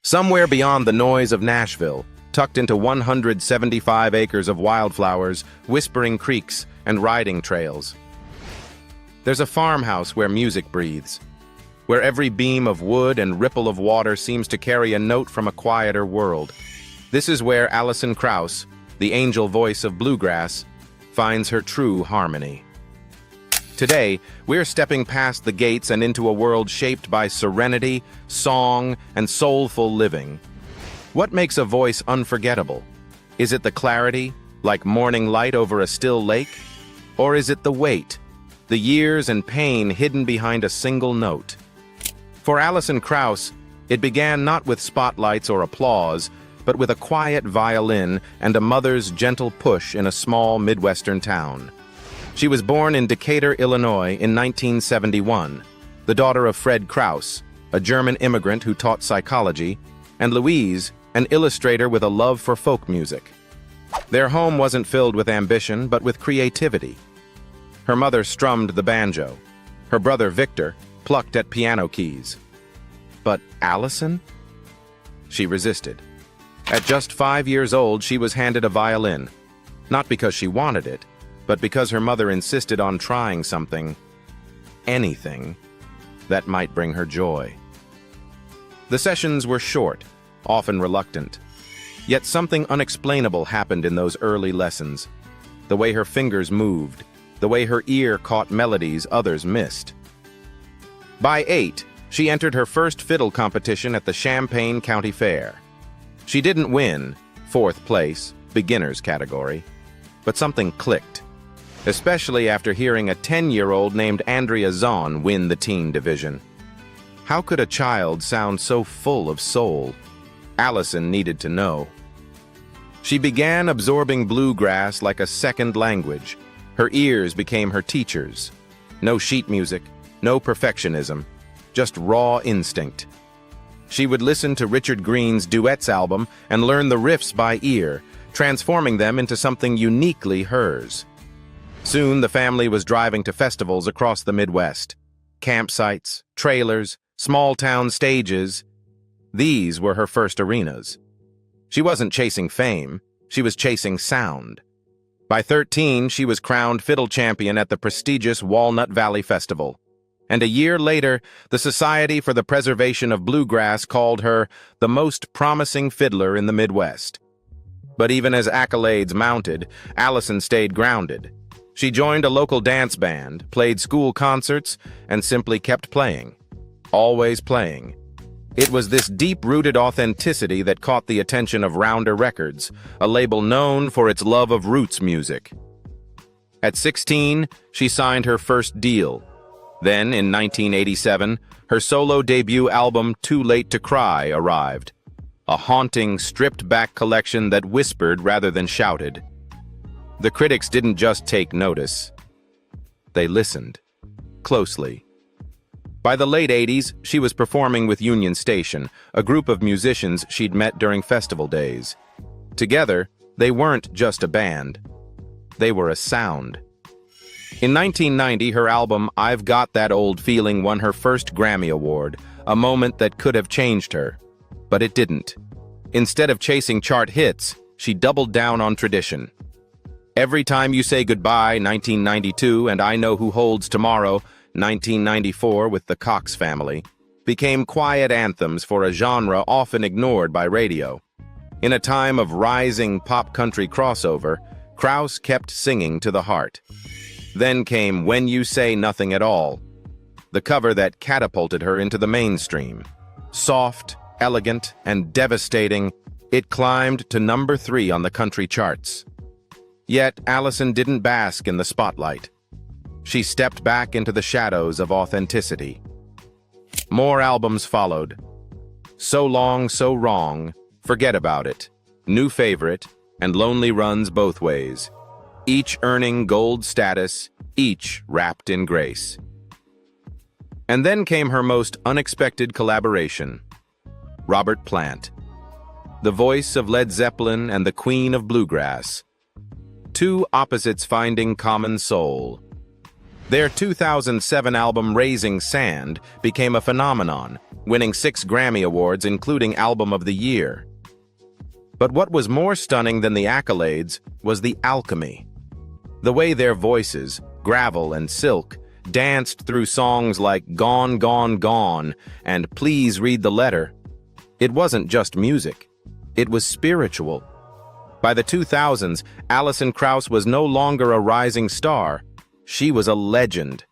Somewhere beyond the noise of Nashville, tucked into 175 acres of wildflowers, whispering creeks, and riding trails, there's a farmhouse where music breathes, where every beam of wood and ripple of water seems to carry a note from a quieter world. This is where Alison Krauss, the angel voice of Bluegrass, finds her true harmony. Today, we're stepping past the gates and into a world shaped by serenity, song, and soulful living. What makes a voice unforgettable? Is it the clarity, like morning light over a still lake? Or is it the weight, the years and pain hidden behind a single note? For Alison Krauss, it began not with spotlights or applause, but with a quiet violin and a mother's gentle push in a small Midwestern town. She was born in Decatur, Illinois in 1971, the daughter of Fred Krauss, a German immigrant who taught psychology, and Louise, an illustrator with a love for folk music. Their home wasn't filled with ambition, but with creativity. Her mother strummed the banjo. Her brother, Victor, plucked at piano keys. But Alison? She resisted. At just 5 years old, she was handed a violin, not because she wanted it, but because her mother insisted on trying something, anything, that might bring her joy. The sessions were short, often reluctant. Yet something unexplainable happened in those early lessons. The way her fingers moved, the way her ear caught melodies others missed. By 8, she entered her first fiddle competition at the Champaign County Fair. She didn't win, 4th place, beginners category, but something clicked, especially after hearing a 10-year-old named Andrea Zahn win the teen division. How could a child sound so full of soul? Alison needed to know. She began absorbing bluegrass like a second language. Her ears became her teachers. No sheet music, no perfectionism, just raw instinct. She would listen to Richard Green's Duets album and learn the riffs by ear, transforming them into something uniquely hers. Soon, the family was driving to festivals across the Midwest. Campsites, trailers, small-town stages. These were her first arenas. She wasn't chasing fame, she was chasing sound. By 13, she was crowned fiddle champion at the prestigious Walnut Valley Festival. And a year later, the Society for the Preservation of Bluegrass called her the most promising fiddler in the Midwest. But even as accolades mounted, Alison stayed grounded. She joined a local dance band, played school concerts, and simply kept playing. Always playing. It was this deep-rooted authenticity that caught the attention of Rounder Records, a label known for its love of roots music. At 16, she signed her first deal. Then, in 1987, her solo debut album Too Late to Cry arrived. A haunting, stripped-back collection that whispered rather than shouted. The critics didn't just take notice. They listened. Closely. By the late 80s, she was performing with Union Station, a group of musicians she'd met during festival days. Together, they weren't just a band. They were a sound. In 1990, her album I've Got That Old Feeling won her first Grammy Award, a moment that could have changed her. But it didn't. Instead of chasing chart hits, she doubled down on tradition. Every Time You Say Goodbye, 1992, and I Know Who Holds Tomorrow, 1994 with the Cox Family, became quiet anthems for a genre often ignored by radio. In a time of rising pop-country crossover, Krauss kept singing to the heart. Then came When You Say Nothing at All, the cover that catapulted her into the mainstream. Soft, elegant, and devastating, it climbed to number 3 on the country charts. Yet, Alison didn't bask in the spotlight. She stepped back into the shadows of authenticity. More albums followed. So Long, So Wrong, Forget About It, New Favorite, and Lonely Runs Both Ways. Each earning gold status, each wrapped in grace. And then came her most unexpected collaboration, Robert Plant, the voice of Led Zeppelin and the queen of bluegrass. Two opposites finding common soul. Their 2007 album Raising Sand became a phenomenon, winning 6 Grammy Awards, including Album of the Year. But what was more stunning than the accolades was the alchemy. The way their voices, gravel and silk, danced through songs like Gone, Gone, Gone and Please Read the Letter. It wasn't just music. It was spiritual. By the 2000s, Alison Krauss was no longer a rising star. She was a legend.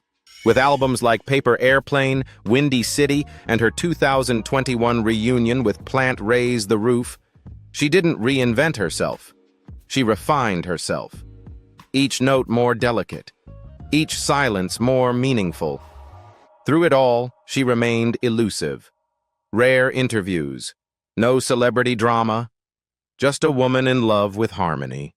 With albums like Paper Airplane, Windy City, and her 2021 reunion with Plant Raise the Roof, she didn't reinvent herself. She refined herself. Each note more delicate, each silence more meaningful. Through it all, she remained elusive. Rare interviews, no celebrity drama, just a woman in love with harmony.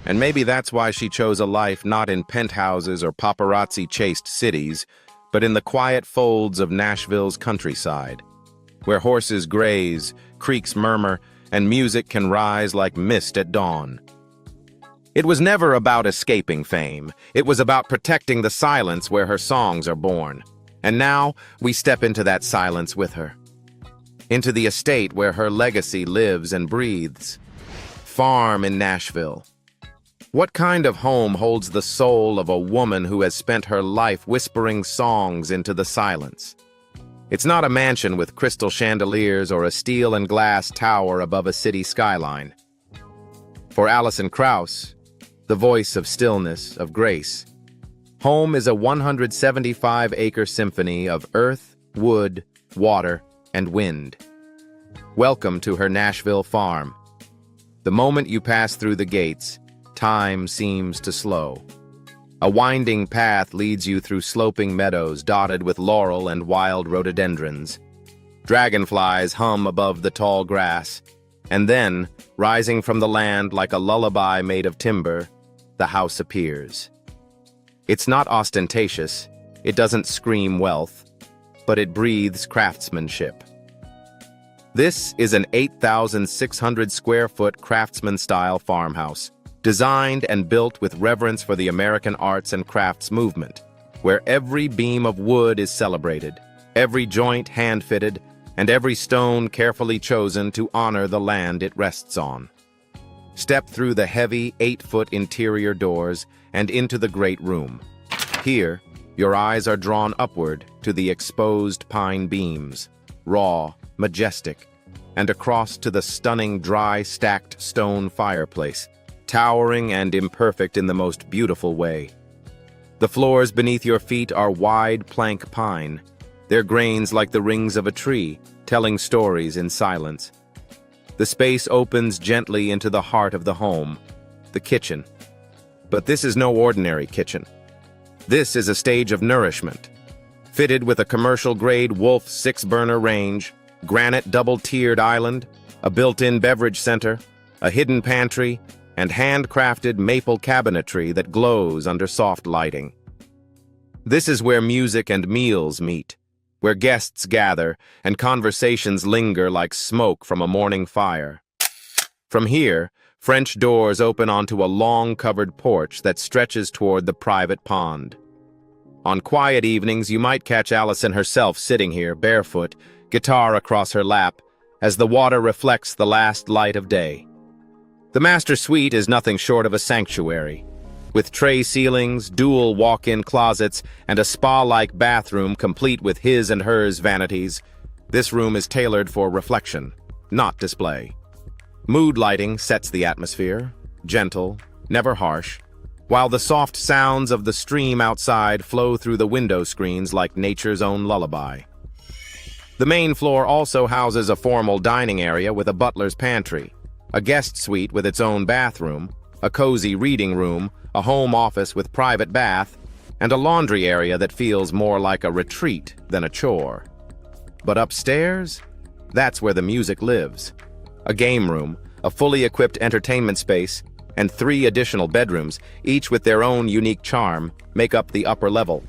And maybe that's why she chose a life not in penthouses or paparazzi-chased cities, but in the quiet folds of Nashville's countryside, where horses graze, creeks murmur, and music can rise like mist at dawn. It was never about escaping fame. It was about protecting the silence where her songs are born. And now, we step into that silence with her. Into the estate where her legacy lives and breathes. Farm in Nashville. What kind of home holds the soul of a woman who has spent her life whispering songs into the silence? It's not a mansion with crystal chandeliers or a steel and glass tower above a city skyline. For Alison Krauss, the voice of stillness, of grace, home is a 175-acre symphony of earth, wood, water, and wind. Welcome to her Nashville farm. The moment you pass through the gates, time seems to slow. A winding path leads you through sloping meadows dotted with laurel and wild rhododendrons. Dragonflies hum above the tall grass, and then, rising from the land like a lullaby made of timber, the house appears. It's not ostentatious, it doesn't scream wealth, but it breathes craftsmanship. This is an 8,600 square foot craftsman-style farmhouse, designed and built with reverence for the American arts and crafts movement, where every beam of wood is celebrated, every joint hand-fitted, and every stone carefully chosen to honor the land it rests on. Step through the heavy 8-foot interior doors and into the great room. Here, your eyes are drawn upward to the exposed pine beams, raw, majestic, and across to the stunning dry stacked stone fireplace, towering and imperfect in the most beautiful way. The floors beneath your feet are wide plank pine, their grains like the rings of a tree, telling stories in silence. The space opens gently into the heart of the home, the kitchen. But this is no ordinary kitchen. This is a stage of nourishment. Fitted with a commercial-grade Wolf 6-burner range, granite double-tiered island, a built-in beverage center, a hidden pantry, and handcrafted maple cabinetry that glows under soft lighting. This is where music and meals meet, where guests gather and conversations linger like smoke from a morning fire. From here, French doors open onto a long covered porch that stretches toward the private pond. On quiet evenings, you might catch Alison herself sitting here, barefoot, guitar across her lap, as the water reflects the last light of day. The master suite is nothing short of a sanctuary. With tray ceilings, dual walk-in closets, and a spa-like bathroom complete with his and hers vanities, this room is tailored for reflection, not display. Mood lighting sets the atmosphere, gentle, never harsh, while the soft sounds of the stream outside flow through the window screens like nature's own lullaby. The main floor also houses a formal dining area with a butler's pantry, a guest suite with its own bathroom, a cozy reading room, a home office with private bath, and a laundry area that feels more like a retreat than a chore. But upstairs, that's where the music lives. A game room, a fully equipped entertainment space, and 3 additional bedrooms, each with their own unique charm, make up the upper level.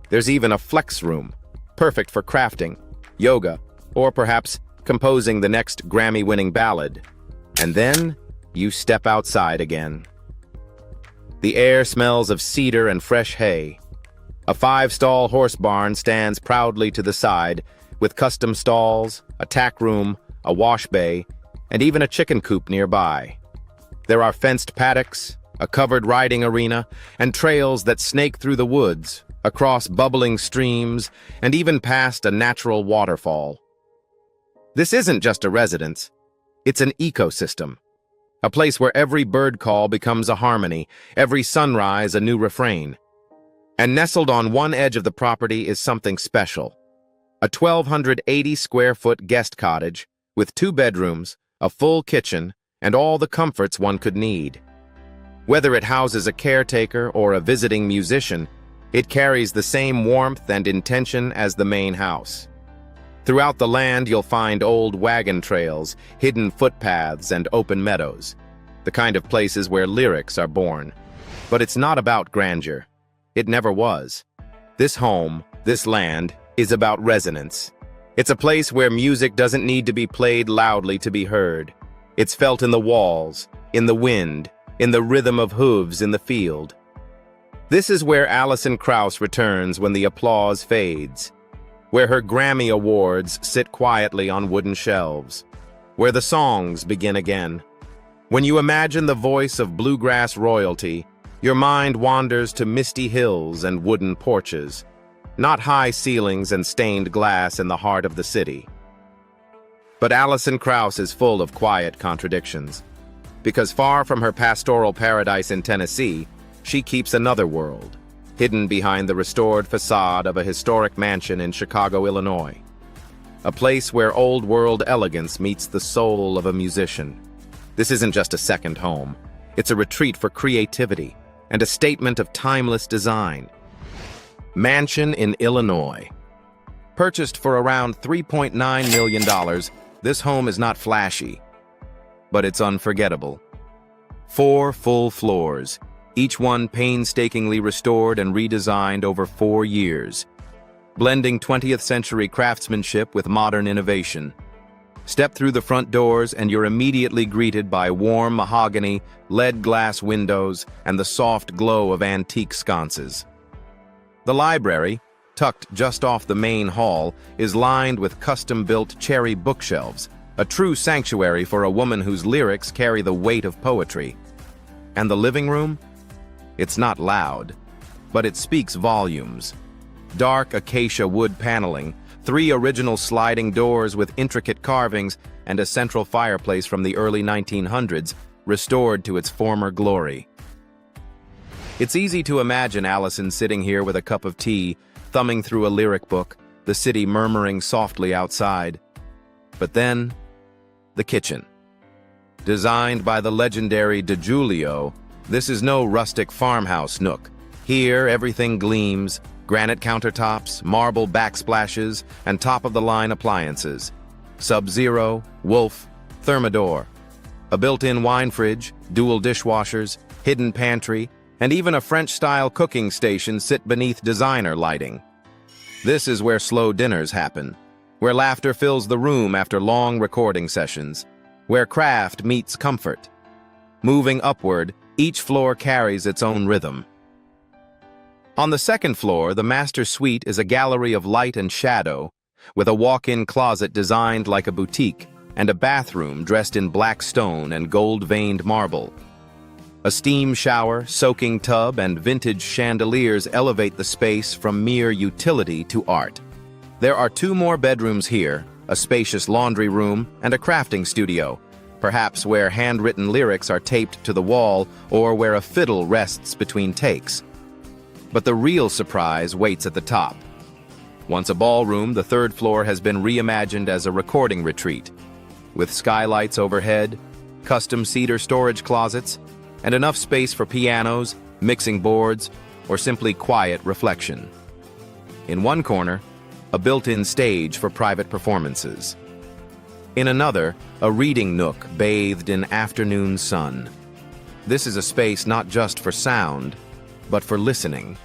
There's even a flex room, perfect for crafting, yoga, or perhaps composing the next Grammy-winning ballad. And then, you step outside again. The air smells of cedar and fresh hay, A 5-stall horse barn stands proudly to the side, with custom stalls, a tack room, a wash bay, and even a chicken coop nearby. There are fenced paddocks, a covered riding arena, and trails that snake through the woods, across bubbling streams, and even past a natural waterfall. This isn't just a residence, it's an ecosystem. A place where every bird call becomes a harmony, every sunrise a new refrain. And nestled on one edge of the property is something special. A 1,280-square-foot guest cottage with 2 bedrooms, a full kitchen, and all the comforts one could need. Whether it houses a caretaker or a visiting musician, it carries the same warmth and intention as the main house. Throughout the land, you'll find old wagon trails, hidden footpaths, and open meadows, the kind of places where lyrics are born. But it's not about grandeur. It never was. This home, this land, is about resonance. It's a place where music doesn't need to be played loudly to be heard. It's felt in the walls, in the wind, in the rhythm of hooves in the field. This is where Alison Krauss returns when the applause fades, where her Grammy Awards sit quietly on wooden shelves, where the songs begin again. When you imagine the voice of bluegrass royalty, your mind wanders to misty hills and wooden porches, not high ceilings and stained glass in the heart of the city. But Alison Krauss is full of quiet contradictions, because far from her pastoral paradise in Tennessee, she keeps another world, hidden behind the restored facade of a historic mansion in Chicago, Illinois. A place where old-world elegance meets the soul of a musician. This isn't just a second home. It's a retreat for creativity and a statement of timeless design. Mansion in Illinois. Purchased for around $3.9 million, this home is not flashy, but it's unforgettable. 4 full floors, each one painstakingly restored and redesigned over 4 years, blending 20th century craftsmanship with modern innovation. Step through the front doors and you're immediately greeted by warm mahogany, lead glass windows, and the soft glow of antique sconces. The library, tucked just off the main hall, is lined with custom-built cherry bookshelves, a true sanctuary for a woman whose lyrics carry the weight of poetry. And the living room? It's not loud, but it speaks volumes. Dark acacia wood paneling, 3 original sliding doors with intricate carvings, and a central fireplace from the early 1900s, restored to its former glory. It's easy to imagine Alison sitting here with a cup of tea, thumbing through a lyric book, the city murmuring softly outside. But then, the kitchen. Designed by the legendary DiGiulio, this is no rustic farmhouse nook. Here, everything gleams: granite countertops, marble backsplashes, and top-of-the-line appliances. Sub-Zero, Wolf, Thermador. A built-in wine fridge, dual dishwashers, hidden pantry, and even a French-style cooking station sit beneath designer lighting. This is where slow dinners happen, where laughter fills the room after long recording sessions, where craft meets comfort. Moving upward, each floor carries its own rhythm. On the second floor, the master suite is a gallery of light and shadow, with a walk-in closet designed like a boutique, and a bathroom dressed in black stone and gold-veined marble. A steam shower, soaking tub, and vintage chandeliers elevate the space from mere utility to art. There are 2 more bedrooms here, a spacious laundry room and a crafting studio, perhaps where handwritten lyrics are taped to the wall or where a fiddle rests between takes. But the real surprise waits at the top. Once a ballroom, the 3rd floor has been reimagined as a recording retreat, with skylights overhead, custom cedar storage closets, and enough space for pianos, mixing boards, or simply quiet reflection. In one corner, a built-in stage for private performances. In another, a reading nook bathed in afternoon sun. This is a space not just for sound, but for listening.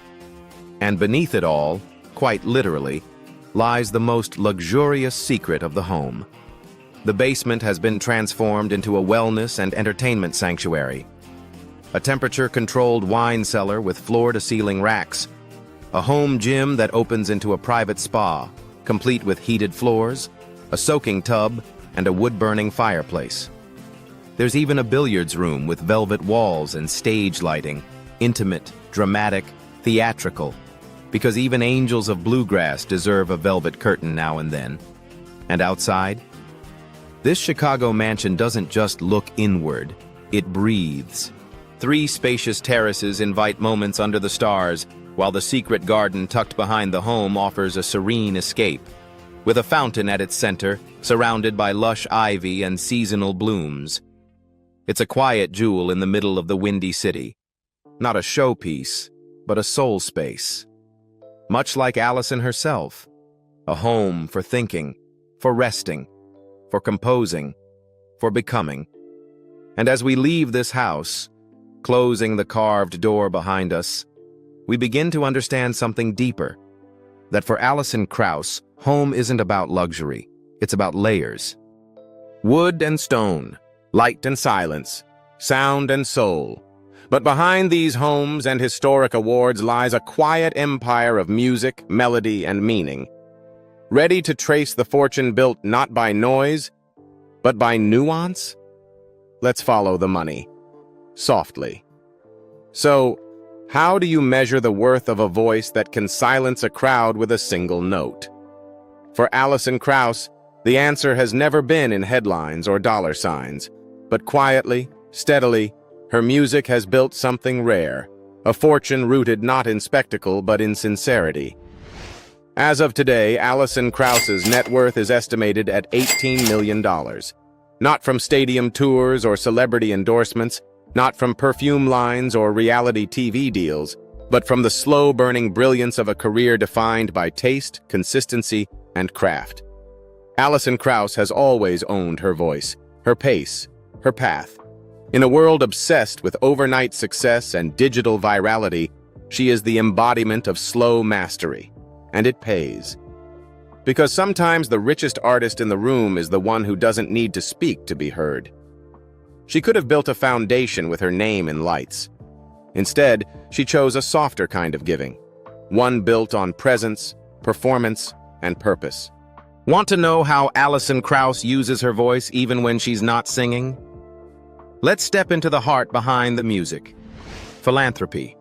And beneath it all, quite literally, lies the most luxurious secret of the home. The basement has been transformed into a wellness and entertainment sanctuary. A temperature-controlled wine cellar with floor-to-ceiling racks, A home gym that opens into a private spa, complete with heated floors, a soaking tub, and a wood-burning fireplace. There's even a billiards room with velvet walls and stage lighting, intimate, dramatic, theatrical, because even angels of Bluegrass deserve a velvet curtain now and then. And outside? This Chicago mansion doesn't just look inward, it breathes. 3 spacious terraces invite moments under the stars, while the secret garden tucked behind the home offers a serene escape, with a fountain at its center, surrounded by lush ivy and seasonal blooms. It's a quiet jewel in the middle of the windy city. Not a showpiece, but a soul space. Much like Alison herself, a home for thinking, for resting, for composing, for becoming. And as we leave this house, closing the carved door behind us, we begin to understand something deeper. That for Alison Krauss, home isn't about luxury, it's about layers. Wood and stone, light and silence, sound and soul. But behind these homes and historic awards lies a quiet empire of music, melody, and meaning, ready to trace the fortune built not by noise, but by nuance? Let's follow the money, softly. So, how do you measure the worth of a voice that can silence a crowd with a single note? For Alison Krauss, the answer has never been in headlines or dollar signs, but quietly, steadily, her music has built something rare, a fortune rooted not in spectacle but in sincerity. As of today, Alison Krauss's net worth is estimated at $18 million. Not from stadium tours or celebrity endorsements, not from perfume lines or reality TV deals, but from the slow-burning brilliance of a career defined by taste, consistency, and craft. Alison Krauss has always owned her voice, her pace, her path. In a world obsessed with overnight success and digital virality, she is the embodiment of slow mastery, and it pays. Because sometimes the richest artist in the room is the one who doesn't need to speak to be heard. She could have built a foundation with her name in lights. Instead, she chose a softer kind of giving, one built on presence, performance, and purpose. Want to know how Alison Krauss uses her voice even when she's not singing? Let's step into the heart behind the music. Philanthropy.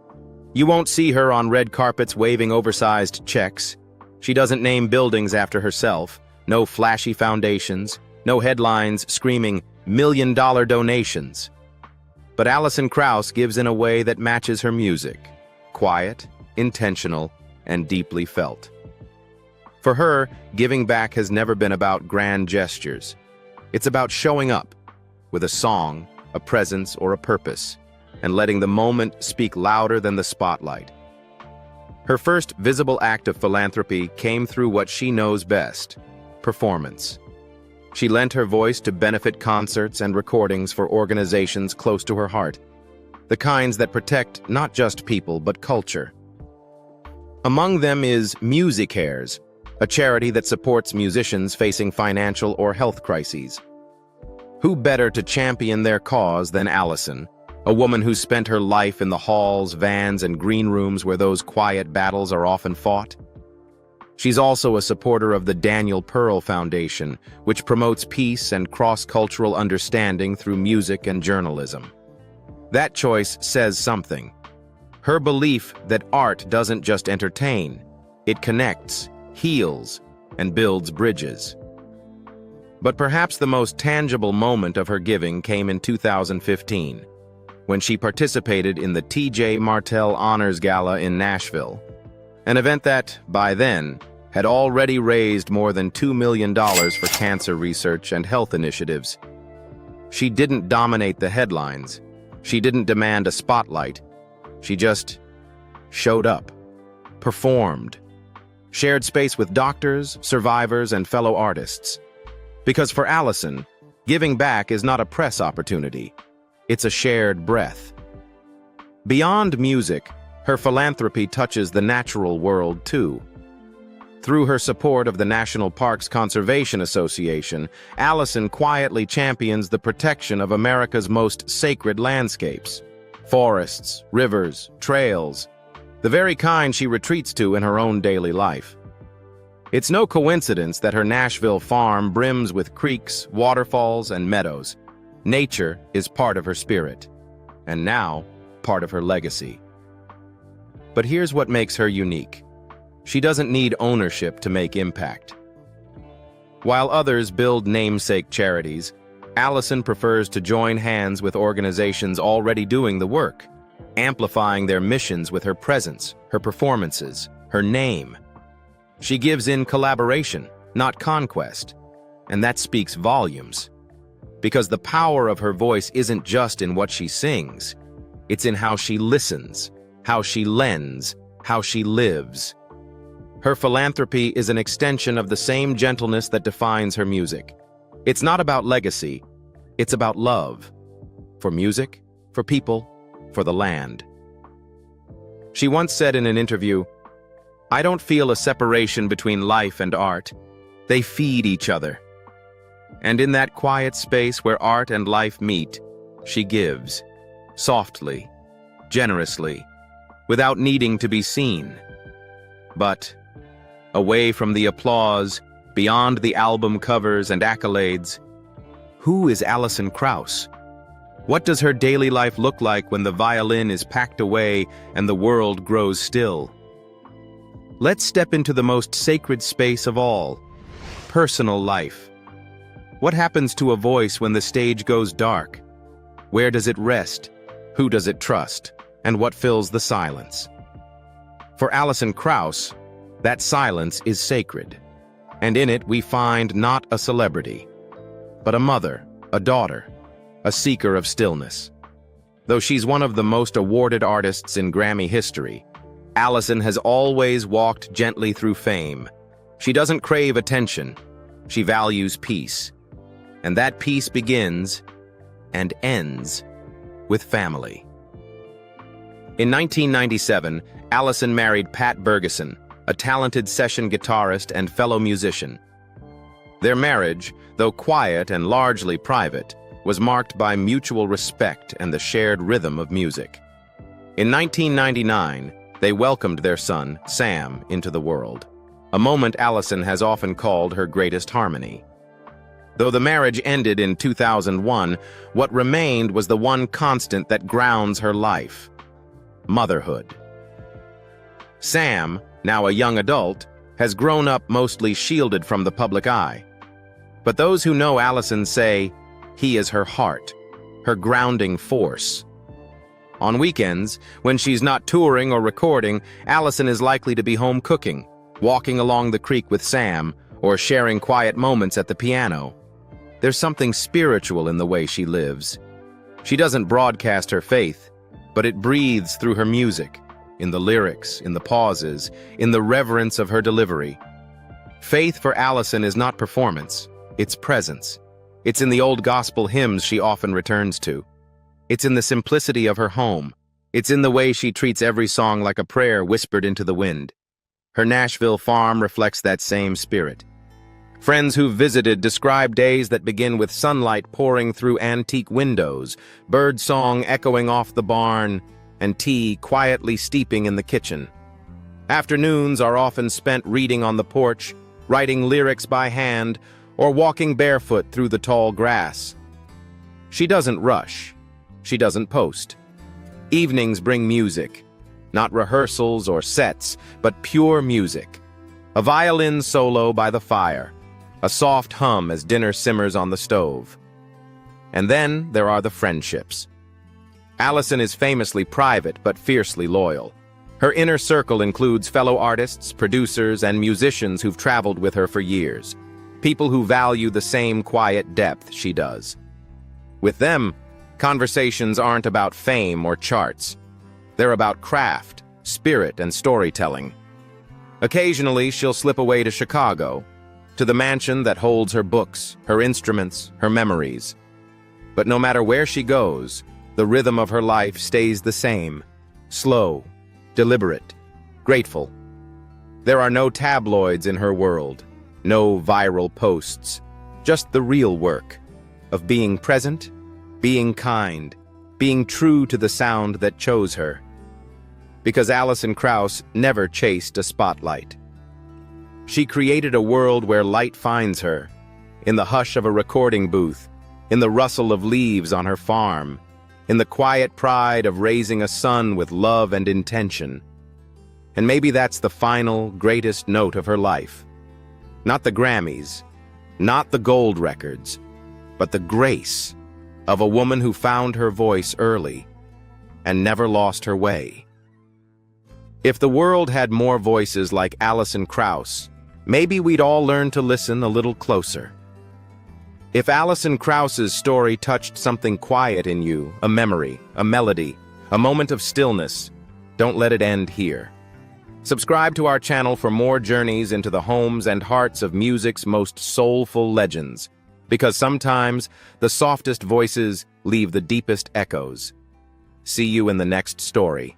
You won't see her on red carpets waving oversized checks. She doesn't name buildings after herself, no flashy foundations, no headlines screaming million-dollar donations. But Alison Krauss gives in a way that matches her music, quiet, intentional, and deeply felt. For her, giving back has never been about grand gestures. It's about showing up with a song, a presence, or a purpose, and letting the moment speak louder than the spotlight. Her first visible act of philanthropy came through what she knows best: performance. She lent her voice to benefit concerts and recordings for organizations close to her heart, the kinds that protect not just people but culture. Among them is MusiCares, a charity that supports musicians facing financial or health crises. Who better to champion their cause than Alison, a woman who spent her life in the halls, vans, and green rooms where those quiet battles are often fought? She's also a supporter of the Daniel Pearl Foundation, which promotes peace and cross-cultural understanding through music and journalism. That choice says something. Her belief that art doesn't just entertain, it connects, heals, and builds bridges. But perhaps the most tangible moment of her giving came in 2015, when she participated in the T.J. Martell Honors Gala in Nashville, an event that, by then, had already raised more than $2 million for cancer research and health initiatives. She didn't dominate the headlines. She didn't demand a spotlight. She just showed up, performed, shared space with doctors, survivors, and fellow artists. Because for Alison, giving back is not a press opportunity. It's a shared breath. Beyond music, her philanthropy touches the natural world too. Through her support of the National Parks Conservation Association, Alison quietly champions the protection of America's most sacred landscapes: forests, rivers, trails. the very kind she retreats to in her own daily life. It's no coincidence that her Nashville farm brims with creeks, waterfalls, and meadows. Nature is part of her spirit, and now part of her legacy. But here's what makes her unique. She doesn't need ownership to make impact. While others build namesake charities, Alison prefers to join hands with organizations already doing the work, amplifying their missions with her presence, her performances, her name. She gives in collaboration, not conquest, and that speaks volumes. Because the power of her voice isn't just in what she sings, it's in how she listens, how she lends, how she lives. Her philanthropy is an extension of the same gentleness that defines her music. It's not about legacy, it's about love. For music, for people, for the land. She once said in an interview, "I don't feel a separation between life and art. They feed each other." And in that quiet space where art and life meet, she gives, softly, generously, without needing to be seen. But away from the applause, beyond the album covers and accolades, who is Alison Krauss? What does her daily life look like when the violin is packed away and the world grows still? Let's step into the most sacred space of all, personal life. What happens to a voice when the stage goes dark? Where does it rest? Who does it trust? And what fills the silence? For Alison Krauss, that silence is sacred, and in it we find not a celebrity, but a mother, a daughter, a seeker of stillness. Though she's one of the most awarded artists in Grammy history, Alison has always walked gently through fame. She doesn't crave attention, she values peace. And that peace begins and ends with family. In 1997, Alison married Pat Bergeson, a talented session guitarist and fellow musician. Their marriage, though quiet and largely private, was marked by mutual respect and the shared rhythm of music. In 1999, they welcomed their son, Sam, into the world, a moment Alison has often called her greatest harmony. Though the marriage ended in 2001, what remained was the one constant that grounds her life: motherhood. Sam, now a young adult, has grown up mostly shielded from the public eye. But those who know Alison say he is her heart, her grounding force. On weekends, when she's not touring or recording, Alison is likely to be home cooking, walking along the creek with Sam, or sharing quiet moments at the piano. There's something spiritual in the way she lives. She doesn't broadcast her faith, but it breathes through her music, in the lyrics, in the pauses, in the reverence of her delivery. Faith for Alison is not performance, it's presence. It's in the old gospel hymns she often returns to. It's in the simplicity of her home. It's in the way she treats every song like a prayer whispered into the wind. Her Nashville farm reflects that same spirit. Friends who've visited describe days that begin with sunlight pouring through antique windows, birdsong echoing off the barn, and tea quietly steeping in the kitchen. Afternoons are often spent reading on the porch, writing lyrics by hand, or walking barefoot through the tall grass. She doesn't rush. She doesn't post. Evenings bring music, not rehearsals or sets, but pure music. A violin solo by the fire, a soft hum as dinner simmers on the stove. And then there are the friendships. Alison is famously private but fiercely loyal. Her inner circle includes fellow artists, producers, and musicians who've traveled with her for years. People who value the same quiet depth she does. With them, conversations aren't about fame or charts. They're about craft, spirit, and storytelling. Occasionally, she'll slip away to Chicago, to the mansion that holds her books, her instruments, her memories. But no matter where she goes, the rhythm of her life stays the same: slow, deliberate, grateful. There are no tabloids in her world, no viral posts, just the real work of being present, being kind, being true to the sound that chose her. because Alison Krauss never chased a spotlight. She created a world where light finds her, in the hush of a recording booth, in the rustle of leaves on her farm, in the quiet pride of raising a son with love and intention. And maybe that's the final, greatest note of her life. Not the Grammys, not the gold records, but the grace of a woman who found her voice early and never lost her way. If the world had more voices like Alison Krauss, maybe we'd all learn to listen a little closer. If Alison Krauss's story touched something quiet in you, a memory, a melody, a moment of stillness, don't let it end here. Subscribe to our channel for more journeys into the homes and hearts of music's most soulful legends, because sometimes the softest voices leave the deepest echoes. See you in the next story.